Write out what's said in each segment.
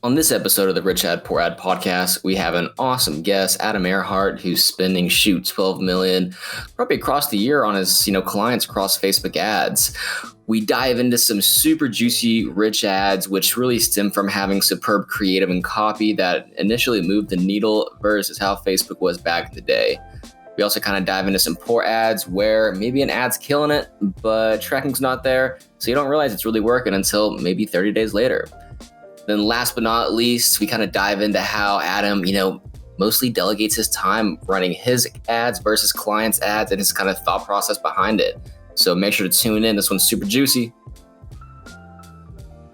On this episode of the Rich Ad Poor Ad podcast, we have an awesome guest, Adam Earhart, who's spending 12 million probably across the year on his clients across Facebook ads. We dive into some super juicy rich ads, which really stem from having superb creative and copy that initially moved the needle versus how Facebook was back in the day. We also kind of dive into some poor ads where maybe an ad's killing it, but tracking's not there, so you don't realize it's really working until maybe 30 days later. Then last but not least, we kind of dive into how Adam, mostly delegates his time running his ads versus clients' ads and his kind of thought process behind it. So make sure to tune in. This one's super juicy.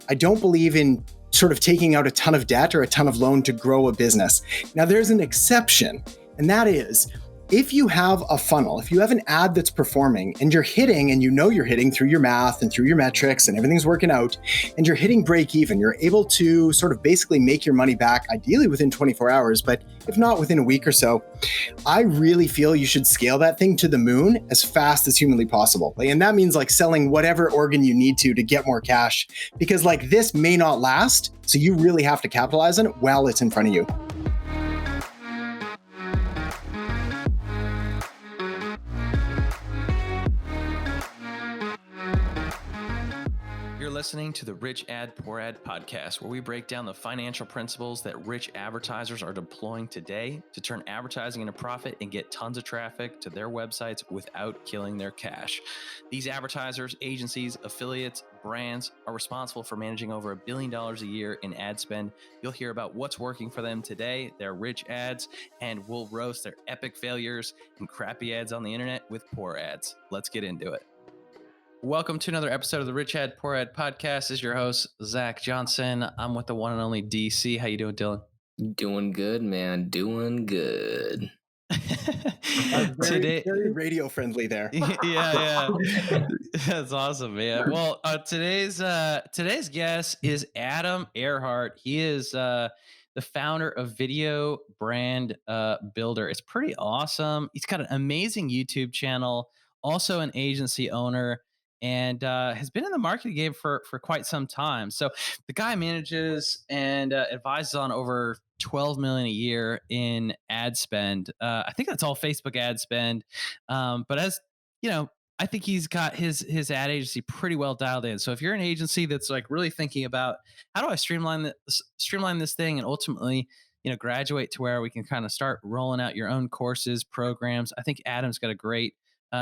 I don't believe in sort of taking out a ton of debt or a ton of loan to grow a business. Now, there's an exception, and that is if you have a funnel, if you have an ad that's performing and you're hitting, and you're hitting through your math and through your metrics and everything's working out, and you're hitting break even, you're able to sort of basically make your money back, ideally within 24 hours, but if not within a week or so, I really feel you should scale that thing to the moon as fast as humanly possible. And that means selling whatever organ you need to get more cash, because this may not last. So you really have to capitalize on it while it's in front of you. Listening to the Rich Ad Poor Ad podcast, where we break down the financial principles that rich advertisers are deploying today to turn advertising into profit and get tons of traffic to their websites without killing their cash. These advertisers, agencies, affiliates, brands are responsible for managing over $1 billion a year in ad spend. You'll hear about what's working for them today, their rich ads, and we'll roast their epic failures and crappy ads on the internet with poor ads. Let's get into it. Welcome to another episode of the Rich Ad Poor Ad podcast. This is your host, Zach Johnson. I'm with the one and only DC. How you doing, Dylan? Doing good, man. Doing good. Very radio friendly there. Yeah. That's awesome, man. Well, today's guest is Adam Earhart. He is the founder of Video Brand Builder. It's pretty awesome. He's got an amazing YouTube channel, also an agency owner, and has been in the marketing game for quite some time. So the guy manages and advises on over 12 million a year in ad spend. I think that's all Facebook ad spend. But as you know, I think he's got his ad agency pretty well dialed in. So if you're an agency that's really thinking about how do I streamline this thing and ultimately graduate to where we can kind of start rolling out your own courses, programs, I think Adam's got a great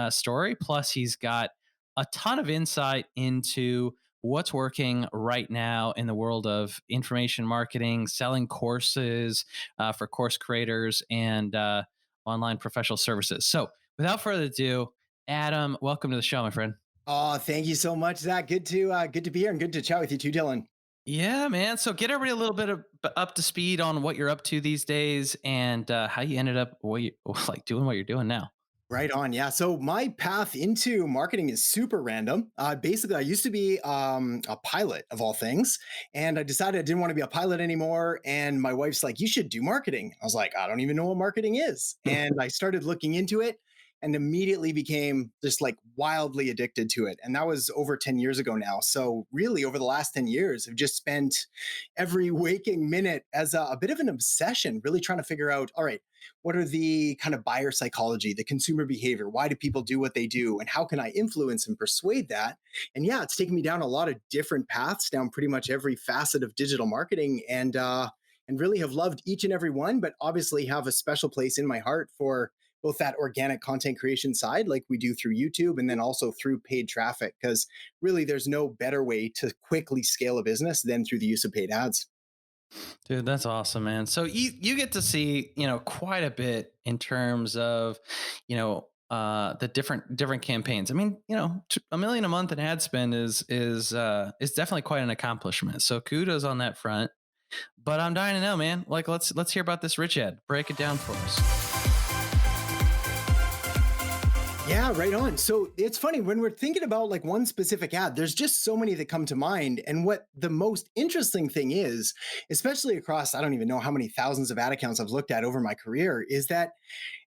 story. Plus, he's got a ton of insight into what's working right now in the world of information marketing, selling courses for course creators, and online professional services. So without further ado, Adam, welcome to the show, my friend. Oh, thank you so much, Zach. Good to be here and good to chat with you too, Dylan. Yeah, man. So get everybody a little bit up to speed on what you're up to these days and how you ended up doing what you're doing now. Right on. Yeah. So my path into marketing is super random. Basically, I used to be a pilot of all things, and I decided I didn't want to be a pilot anymore. And my wife's like, "You should do marketing." I was like, "I don't even know what marketing is." And I started looking into it and immediately became just wildly addicted to it. And that was over 10 years ago now. So really over the last 10 years, I've just spent every waking minute as a bit of an obsession, really trying to figure out, all right, what are the kind of buyer psychology, the consumer behavior? Why do people do what they do? And how can I influence and persuade that? And yeah, it's taken me down a lot of different paths, down pretty much every facet of digital marketing, and really have loved each and every one, but obviously have a special place in my heart for both that organic content creation side, like we do through YouTube, and then also through paid traffic, because really there's no better way to quickly scale a business than through the use of paid ads. Dude, that's awesome, man. So you get to see, quite a bit in terms of, the different campaigns. I mean, $1 million a month in ad spend is definitely quite an accomplishment. So kudos on that front. But I'm dying to know, man. Let's hear about this rich ad. Break it down for us. Yeah, right on. So it's funny when we're thinking about one specific ad, there's just so many that come to mind. And what the most interesting thing is, especially across, I don't even know how many thousands of ad accounts I've looked at over my career, is that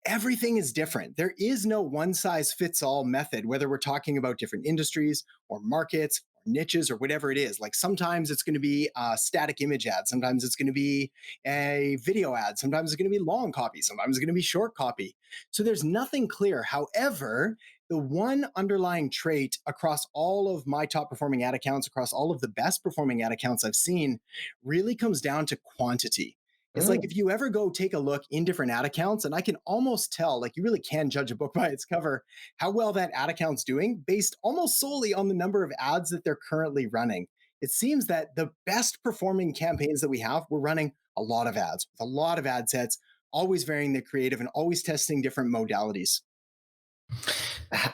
everything is different. There is no one size fits all method, whether we're talking about different industries or markets niches or whatever it is. Like sometimes it's going to be a static image ad. Sometimes it's going to be a video ad. Sometimes it's going to be long copy. Sometimes it's going to be short copy. So there's nothing clear. However, the one underlying trait across all of my top performing ad accounts, across all of the best performing ad accounts I've seen, really comes down to quantity. It's like if you ever go take a look in different ad accounts, and I can almost tell, like you really can judge a book by its cover, how well that ad account's doing based almost solely on the number of ads that they're currently running. It seems that the best performing campaigns that we have, we're running a lot of ads with a lot of ad sets, always varying the creative and always testing different modalities.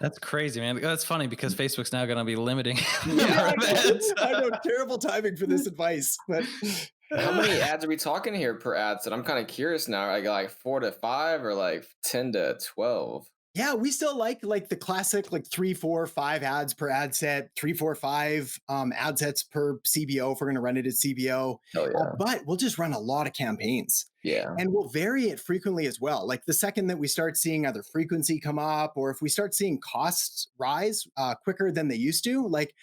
That's crazy, man. That's funny because Facebook's now going to be limiting. Yeah, I know, terrible timing for this advice, but how many ads are we talking here per ad set? I'm kind of curious now. Like 4 to 5 or like 10 to 12? Yeah, we still like the classic, like 3, 4, 5 ads per ad set, 3, 4, 5 ad sets per CBO if we're going to run it at CBO. Oh, yeah. But we'll just run a lot of campaigns. Yeah. And we'll vary it frequently as well. Like the second that we start seeing either frequency come up or if we start seeing costs rise quicker than they used to, like,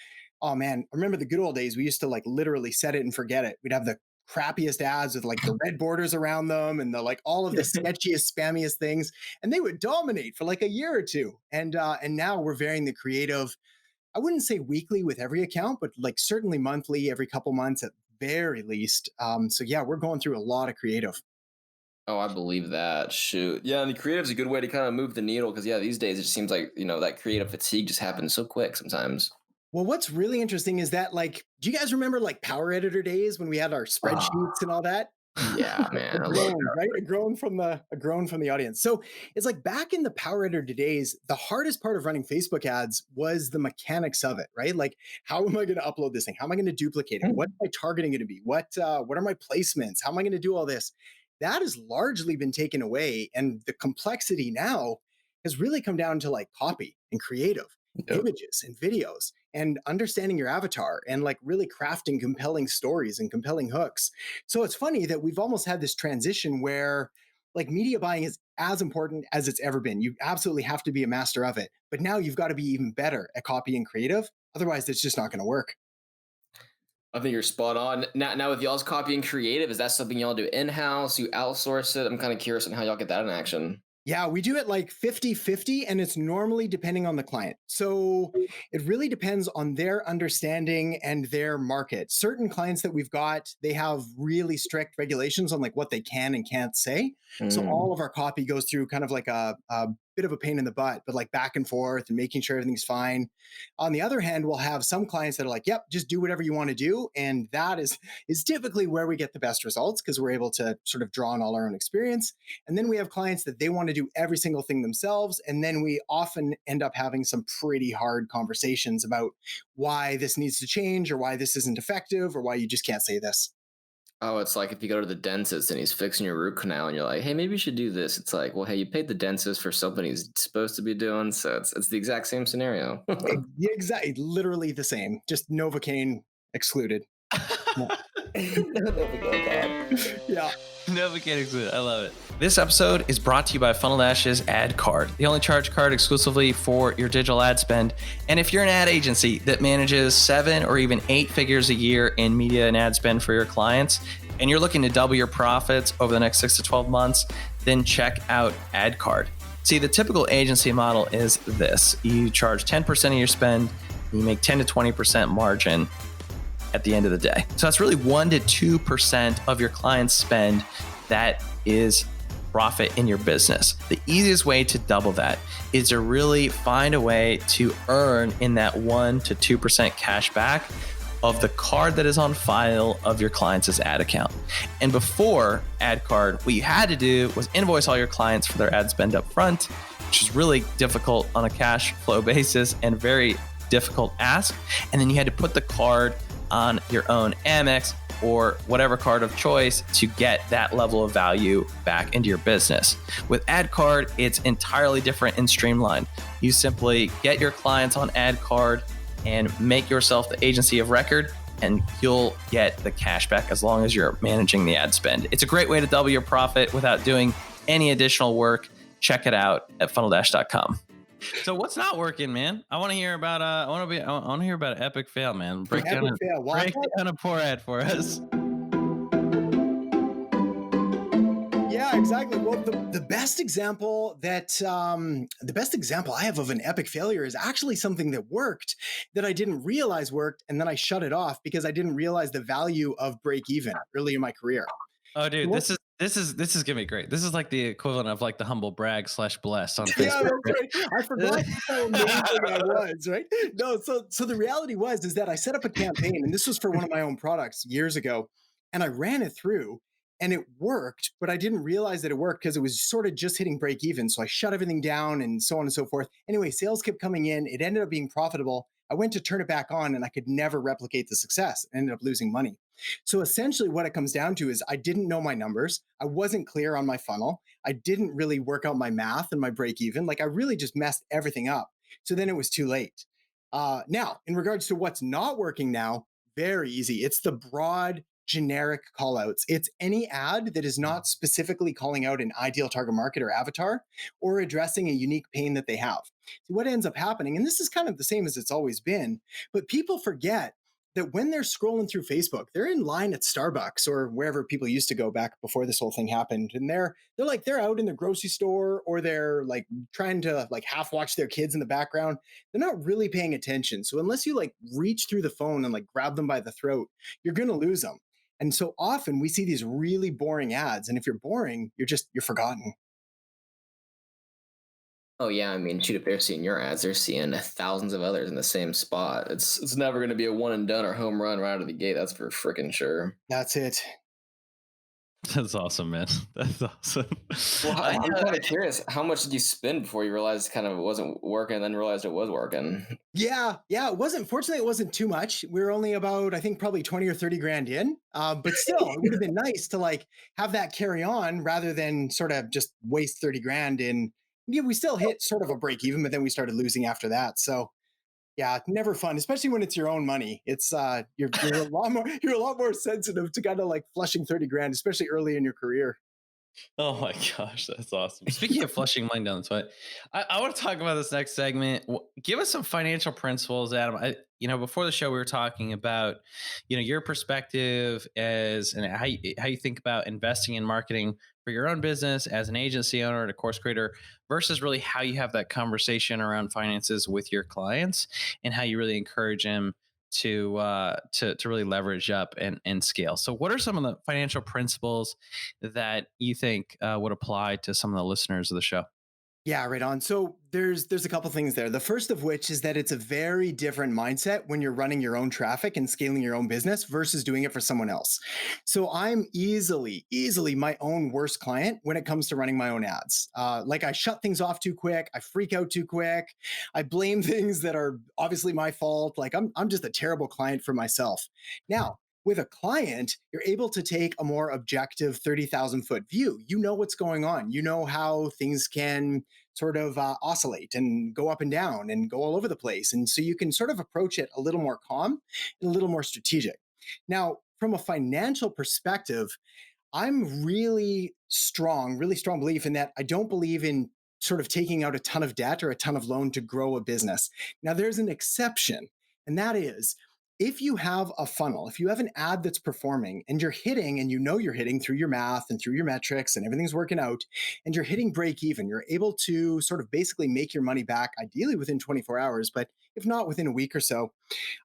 oh man, I remember the good old days. We used to like literally set it and forget it. We'd have the crappiest ads with like the red borders around them and the like all of the sketchiest, spammiest things, and they would dominate for like a year or two. And now we're varying the creative. I wouldn't say weekly with every account, but like certainly monthly, every couple months at very least. So yeah, we're going through a lot of creative. Oh, I believe that. Shoot. Yeah, and the creative is a good way to kind of move the needle because, yeah, these days it just seems like, that creative fatigue just happens so quick sometimes. Well, what's really interesting is that, like, do you guys remember like Power Editor days when we had our spreadsheets and all that? Yeah, man. A groan, right? A groan from the audience. So it's like back in the Power Editor days, the hardest part of running Facebook ads was the mechanics of it, right? Like, how am I going to upload this thing? How am I going to duplicate it? What's my targeting going to be? What are my placements? How am I going to do all this? That has largely been taken away, and the complexity now has really come down to like copy and creative, images and videos, and understanding your avatar and like really crafting compelling stories and compelling hooks. So it's funny that we've almost had this transition where like media buying is as important as it's ever been. You absolutely have to be a master of it, but now you've got to be even better at copy and creative. Otherwise, it's just not going to work. I think you're spot on. Now with y'all's copy and creative, is that something y'all do in-house? You outsource it? I'm kind of curious on how y'all get that in action. Yeah, we do it like 50-50, and it's normally depending on the client. So it really depends on their understanding and their market. Certain clients that we've got, they have really strict regulations on like what they can and can't say. So all of our copy goes through kind of like a bit of a pain in the butt, but like back and forth and making sure everything's fine. On the other hand, we'll have some clients that are like, yep, just do whatever you want to do. And that is typically where we get the best results because we're able to sort of draw on all our own experience. And then we have clients that they want to do every single thing themselves. And then we often end up having some pretty hard conversations about why this needs to change or why this isn't effective or why you just can't say this. Oh, it's like if you go to the dentist and he's fixing your root canal and you're like, hey, maybe you should do this. It's like, well, hey, you paid the dentist for something he's supposed to be doing. So it's the exact same scenario. Exactly. Literally the same. Just Novocaine excluded. Yeah. Novocaine excluded. I love it. This episode is brought to you by Funnel Dash's Ad Card, the only charge card exclusively for your digital ad spend. And if you're an ad agency that manages 7 or even 8 figures a year in media and ad spend for your clients, and you're looking to double your profits over the next 6 to 12 months, then check out Ad Card. See, the typical agency model is this. You charge 10% of your spend, you make 10 to 20% margin at the end of the day. So that's really 1 to 2% of your client's spend that is profit in your business. The easiest way to double that is to really find a way to earn in that 1 to 2% cash back of the card that is on file of your client's ad account. And before Ad Card, what you had to do was invoice all your clients for their ad spend up front, which is really difficult on a cash flow basis and very difficult ask. And then you had to put the card on your own Amex or whatever card of choice to get that level of value back into your business. With Ad Card, it's entirely different and streamlined. You simply get your clients on Ad Card and make yourself the agency of record, and you'll get the cash back as long as you're managing the ad spend. It's a great way to double your profit without doing any additional work. Check it out at funneldash.com. So what's not working, man? I want to hear about I want to hear about an epic fail, man. Epic fail. Well, Break down a poor ad for us. yeah, exactly. Well, the best example I have of an epic failure is actually something that worked that I didn't realize worked, and then I shut it off because I didn't realize the value of break even early in my career. Oh, dude, What? this is gonna be great. This is like the equivalent of like the humble brag / bless on Yeah, Facebook. that's right. I forgot how amazing I was, right? No, so the reality is that I set up a campaign, and this was for one of my own products years ago, and I ran it through, and it worked, but I didn't realize that it worked because it was sort of just hitting break even. So I shut everything down and so on and so forth. Anyway, sales kept coming in. It ended up being profitable. I went to turn it back on, and I could never replicate the success. I ended up losing money. So essentially, what it comes down to is I didn't know my numbers. I wasn't clear on my funnel. I didn't really work out my math and my break even. Like I really just messed everything up. So then it was too late. Now, in regards to what's not working now, very easy. It's the broad generic callouts. It's any ad that is not specifically calling out an ideal target market or avatar or addressing a unique pain that they have. So what ends up happening, and this is kind of the same as it's always been, but people forget that when they're scrolling through Facebook, they're in line at Starbucks or wherever people used to go back before this whole thing happened. And they're out in the grocery store, or they're like trying to like half watch their kids in the background. They're not really paying attention. So unless you like reach through the phone and like grab them by the throat, you're going to lose them. And so often we see these really boring ads. And if you're boring, you're forgotten. Oh yeah, I mean, shoot, if they're seeing your ads, they're seeing thousands of others in the same spot. It's never going to be a one and done or home run right out of the gate. That's for freaking sure. That's it. That's awesome, man. That's awesome. Well, I'm kind of curious. How much did you spend before you realized kind of it wasn't working, and then realized it was working? Yeah. Fortunately, it wasn't too much. We were only about, I think, probably 20 or 30 grand in. But still, it would have been nice to like have that carry on rather than sort of just waste 30 grand in. Yeah, we still hit sort of a break even, but then we started losing after that. So yeah, never fun, especially when it's your own money. It's you're a lot more sensitive to kind of like flushing 30 grand, especially early in your career. Oh my gosh, that's awesome. Speaking of flushing money down the toilet, I want to talk about this next segment. Give us some financial principles, Adam. Before the show, we were talking about, your perspective as and how you think about investing in marketing for your own business as an agency owner and a course creator versus really how you have that conversation around finances with your clients and how you really encourage them to really leverage up and scale. So what are some of the financial principles that you think would apply to some of the listeners of the show? Yeah, right on. So there's a couple things there. The first of which is that it's a very different mindset when you're running your own traffic and scaling your own business versus doing it for someone else. So I'm easily my own worst client when it comes to running my own ads. Like I shut things off too quick. I freak out too quick. I blame things that are obviously my fault. Like I'm just a terrible client for myself. Now, with a client, you're able to take a more objective 30,000 foot view. You know what's going on. You know how things can sort of oscillate and go up and down and go all over the place. And so you can sort of approach it a little more calm and a little more strategic. Now, from a financial perspective, I'm really strong belief in that I don't believe in sort of taking out a ton of debt or a ton of loan to grow a business. Now, there's an exception, and that is if you have a funnel, if you have an ad that's performing and you're hitting, and you know you're hitting through your math and through your metrics and everything's working out, and you're hitting break even, you're able to sort of basically make your money back, ideally within 24 hours, but if not within a week or so,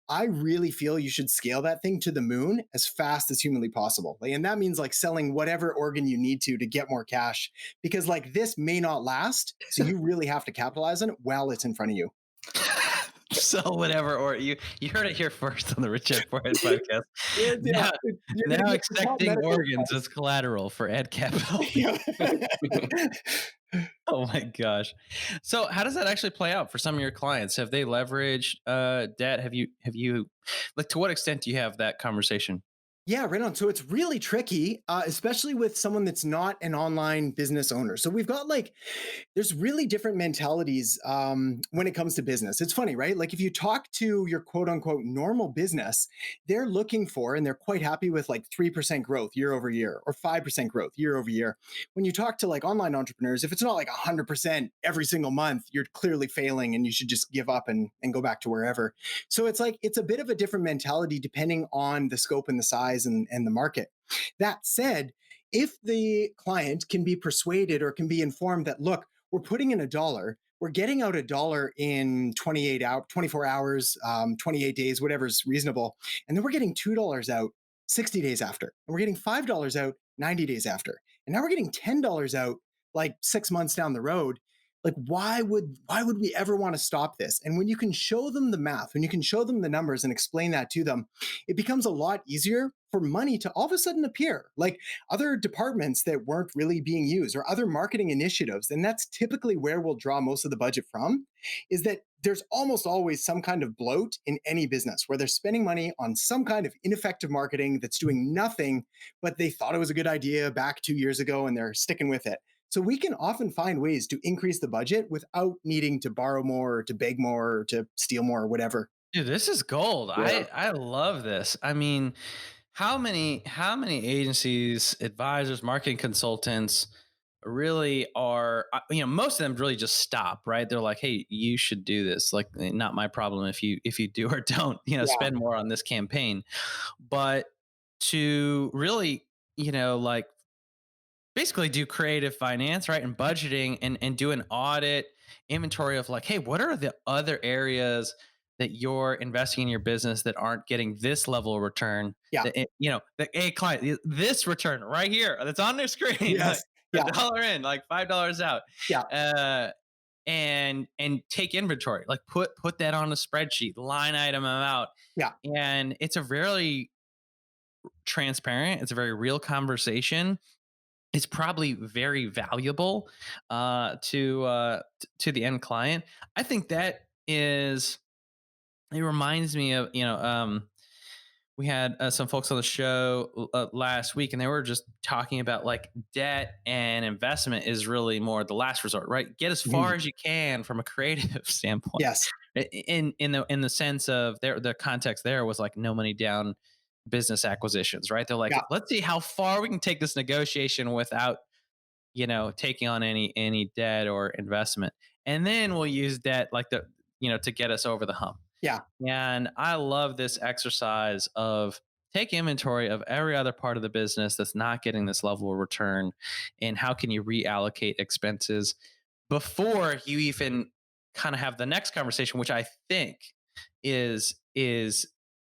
I really feel you should scale that thing to the moon as fast as humanly possible. And that means like selling whatever organ you need to get more cash, because like this may not last. So you really have to capitalize on it while it's in front of you. So whatever, or you heard it here first on the Rich Ed Poor Ed podcast. Now accepting organs as collateral for Ed Capital. Oh my gosh. So how does that actually play out for some of your clients? Have they leveraged debt? Have you like, to what extent do you have that conversation? Yeah, right on. So it's really tricky, especially with someone that's not an online business owner. So we've got like, there's really different mentalities when it comes to business. It's funny, right? Like if you talk to your quote unquote normal business, they're looking for and they're quite happy with like 3% growth year over year or 5% growth year over year. When you talk to like online entrepreneurs, if it's not like 100% every single month, you're clearly failing and you should just give up and go back to wherever. So it's like, it's a bit of a different mentality depending on the scope and the size and the market. That said, if the client can be persuaded or can be informed that, look, we're putting in a dollar, we're getting out a dollar in 28 hours, 24 hours, 28 days, whatever's reasonable. And then we're getting $2 out 60 days after. And we're getting $5 out 90 days after. And now we're getting $10 out like 6 months down the road. Like why would we ever want to stop this? And when you can show them the math, when you can show them the numbers and explain that to them, it becomes a lot easier for money to all of a sudden appear. Like other departments that weren't really being used or other marketing initiatives. And that's typically where we'll draw most of the budget from, is that there's almost always some kind of bloat in any business where they're spending money on some kind of ineffective marketing that's doing nothing, but they thought it was a good idea back 2 years ago and they're sticking with it. So we can often find ways to increase the budget without needing to borrow more or to beg more or to steal more or whatever. Dude, this is gold. Yeah. I love this. I mean, how many agencies, advisors, marketing consultants really are, most of them really just stop, right? They're like, "Hey, you should do this. Like, not my problem if you do or don't, Yeah. spend more on this campaign." But to really, like basically do creative finance, right? And budgeting and do an audit inventory of like, hey, what are the other areas that you're investing in your business that aren't getting this level of return? Yeah. That the a client, this return right here that's on their screen, like Yes. a Yeah. dollar in, like $5 out. Yeah. Uh and take inventory, like put that on a spreadsheet, line item them out. Yeah. And it's a very transparent, it's a very real conversation. It's probably very valuable to the end client. I think that is. It reminds me of we had some folks on the show last week, and they were just talking about like debt and investment is really more the last resort, right? Get as far Mhm. as you can from a creative standpoint. Yes. In the sense of the context there was like no money down business acquisitions, right? They're like, Yeah. let's see how far we can take this negotiation without taking on any debt or investment, and then we'll use debt like to get us over the hump. Yeah. And I love this exercise of take inventory of every other part of the business that's not getting this level of return, and how can you reallocate expenses before you even kind of have the next conversation, which I think is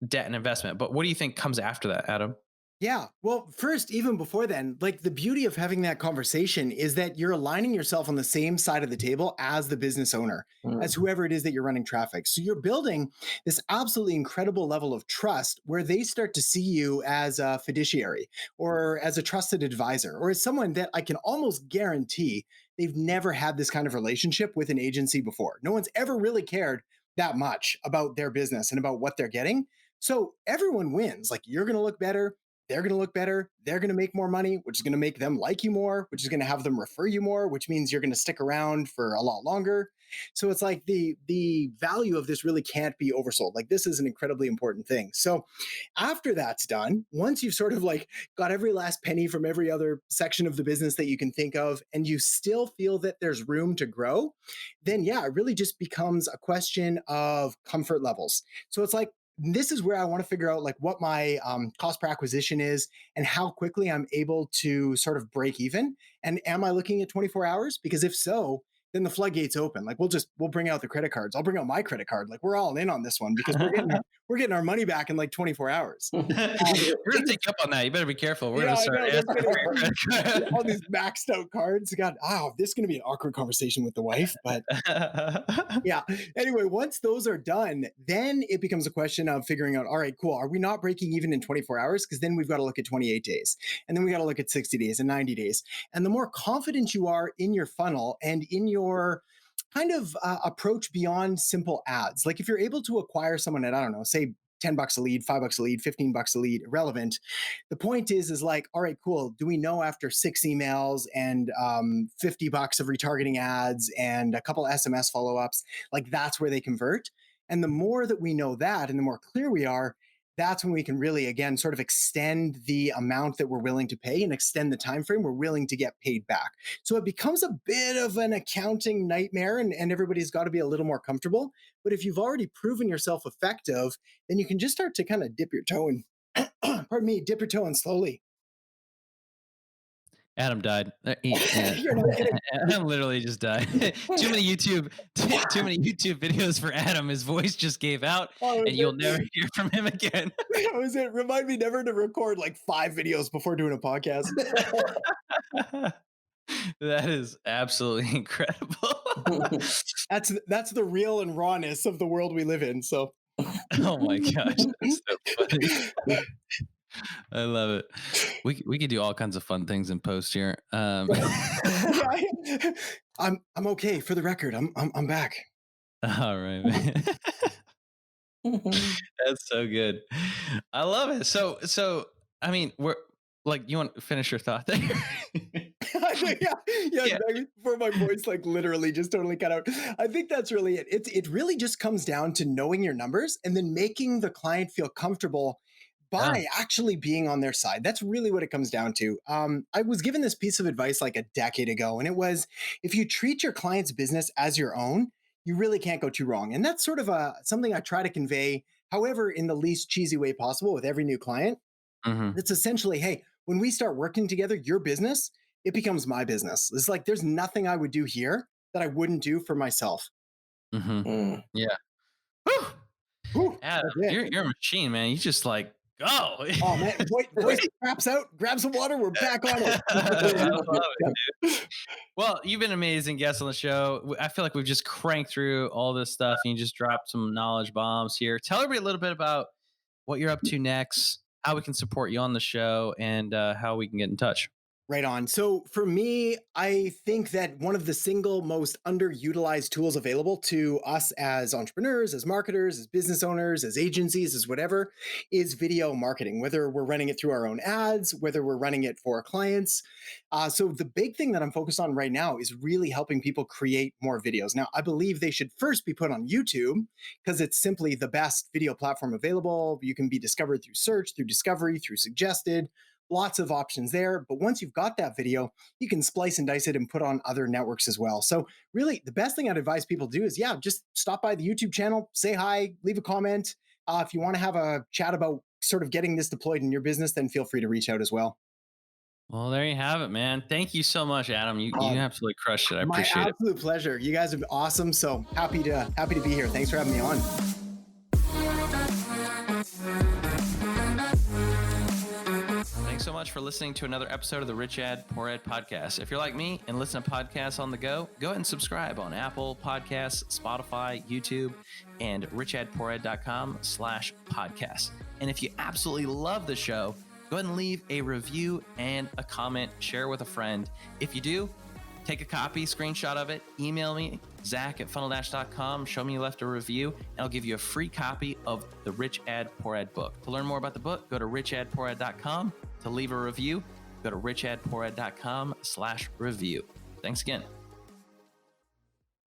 debt and investment. But what do you think comes after that, Adam? Yeah. Well, first, even before then, like the beauty of having that conversation is that you're aligning yourself on the same side of the table as the business owner, as Mm. whoever it is that you're running traffic. So you're building this absolutely incredible level of trust where they start to see you as a fiduciary or as a trusted advisor or as someone that I can almost guarantee they've never had this kind of relationship with an agency before. No one's ever really cared that much about their business and about what they're getting. So everyone wins. Like you're going to look better, they're going to look better. They're going to make more money, which is going to make them like you more, which is going to have them refer you more, which means you're going to stick around for a lot longer. So it's like the value of this really can't be oversold. Like this is an incredibly important thing. So after that's done, once you've sort of like got every last penny from every other section of the business that you can think of, and you still feel that there's room to grow, then yeah, it really just becomes a question of comfort levels. So it's like this is where I want to figure out like what my cost per acquisition is and how quickly I'm able to sort of break even. And am I looking at 24 hours? Because if so, then the floodgates open. Like we'll bring out the credit cards. I'll bring out my credit card. Like we're all in on this one because we're getting our money back in like 24 hours. We're gonna take you up on that. You better be careful. We're Yeah, gonna I start know. That's asking gonna for your credit all these maxed out cards. God, this is gonna be an awkward conversation with the wife, but card. yeah. Anyway, once those are done, then it becomes a question of figuring out, all right, cool. Are we not breaking even in 24 hours? Because then we've got to look at 28 days. And then we got to look at 60 days and 90 days. And the more confident you are in your funnel and in your kind of approach beyond simple ads, like if you're able to acquire someone at, I don't know, say $10 a lead, $5 a lead, $15 a lead, irrelevant. The point is like, all right, cool. Do we know after 6 emails and $50 of retargeting ads and a couple SMS follow-ups, like that's where they convert? And the more that we know that and the more clear we are, that's when we can really, again, sort of extend the amount that we're willing to pay and extend the time frame we're willing to get paid back. So it becomes a bit of an accounting nightmare, and everybody's got to be a little more comfortable. But if you've already proven yourself effective, then you can just start to kind of dip your toe in, pardon me, dip your toe in slowly. Adam died. You're not kidding. Adam literally just died. too many YouTube videos for Adam. His voice just gave out, and you'll never hear from him again. That was it. Remind me never to record like 5 videos before doing a podcast. That is absolutely incredible. That's the real and rawness of the world we live in. So, oh my gosh, that's so funny. I love it. We could do all kinds of fun things in post here. I'm okay. For the record, I'm back. All right, man. That's so good. I love it. So I mean, we're like, you want to finish your thought there? yeah. Exactly. Before my voice like literally just totally cut out. I think that's really it. It really just comes down to knowing your numbers and then making the client feel comfortable by actually being on their side. That's really what it comes down to. I was given this piece of advice like a decade ago, and it was, if you treat your client's business as your own, you really can't go too wrong. And that's sort of something I try to convey, however, in the least cheesy way possible with every new client. Mm-hmm. It's essentially, hey, when we start working together, your business, it becomes my business. It's like, there's nothing I would do here that I wouldn't do for myself. Mm-hmm. Yeah. Whew. Adam, you're a machine, man. You just like, go. Oh man, voice craps out, grab some water, we're back on it. I love it, dude. Well, you've been an amazing guest on the show. I feel like we've just cranked through all this stuff and you just dropped some knowledge bombs here. Tell everybody a little bit about what you're up to next, how we can support you on the show, and how we can get in touch. Right on. So for me, I think that one of the single most underutilized tools available to us as entrepreneurs, as marketers, as business owners, as agencies, as whatever, is video marketing, whether we're running it through our own ads, whether we're running it for our clients. So the big thing that I'm focused on right now is really helping people create more videos. Now, I believe they should first be put on YouTube because it's simply the best video platform available. You can be discovered through search, through discovery, through suggested. Lots of options there. But once you've got that video, you can splice and dice it and put on other networks as well. So really, the best thing I'd advise people to do is, just stop by the YouTube channel, say hi, leave a comment. If you want to have a chat about sort of getting this deployed in your business, then feel free to reach out as well. Well, there you have it, man. Thank you so much, Adam. You absolutely crushed it. I appreciate it. My absolute pleasure. You guys have been awesome. So happy to be here. Thanks for having me on. Thanks so much for listening to another episode of the Rich Ad Poor Ad podcast. If you're like me and listen to podcasts on the go ahead and subscribe on Apple Podcasts, Spotify, YouTube, and richadpoorad.com/podcast. And if you absolutely love the show, go ahead and leave a review and a comment, share with a friend. If you do, take a copy, screenshot of it, email me, Zach@funneldash.com, show me you left a review, and I'll give you a free copy of the Rich Ad Poor Ad book. To learn more about the book, go to richadpoorad.com. To leave a review, go to richadpoorad.com/review. Thanks again.